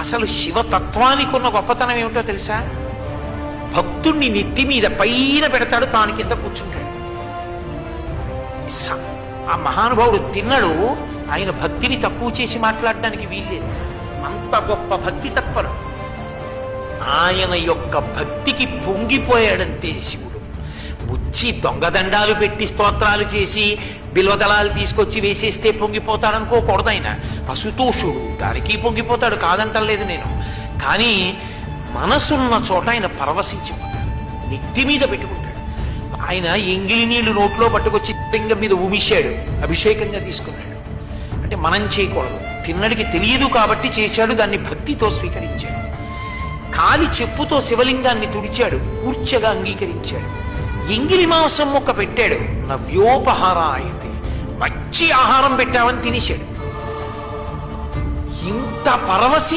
అసలు శివతత్వానికి ఉన్న గొప్పతనం ఏమిటో తెలుసా? భక్తుణ్ణి నెత్తి మీద పైన పెడతాడు, తాను కింద కూర్చుంటాడు. ఆ మహానుభావుడు తిన్నడు, ఆయన భక్తిని తక్కువ చేసి మాట్లాడడానికి వీల్లేదు. అంత గొప్ప భక్తి తత్పరుడు. ఆయన యొక్క భక్తికి పొంగిపోయాడంతే శివుడు. ముచ్చి దొంగదండాలు పెట్టి స్తోత్రాలు చేసి బిల్వదళాలు తీసుకొచ్చి వేసేస్తే పొంగిపోతాడనుకోకూడదు. ఆయన అసుతోషుడు, దానికి పొంగిపోతాడు, కాదంటలేదు నేను. కానీ మనసున్న చోట ఆయన పరవశించిపోతాడు, నెత్తి మీద పెట్టుకుంటాడు. ఆయన ఎంగిలి నీళ్లు నోట్లో పట్టుకొచ్చి లింగం మీద ఉమిశాడు, అభిషేకంగా తీసుకున్నాడు. అంటే మనం చేయకూడదు, తిన్నడికి తెలియదు కాబట్టి చేశాడు, దాన్ని భక్తితో స్వీకరించాడు. కాలి చెప్పుతో శివలింగాన్ని తుడిచాడు, కూర్చగా అంగీకరించాడు. ఎంగిలి మాంసం మొక్క పెట్టాడు, నవ్యోపహారాయతి, మంచి ఆహారం పెట్టామని తినేశాడు. ఇంత పరవశి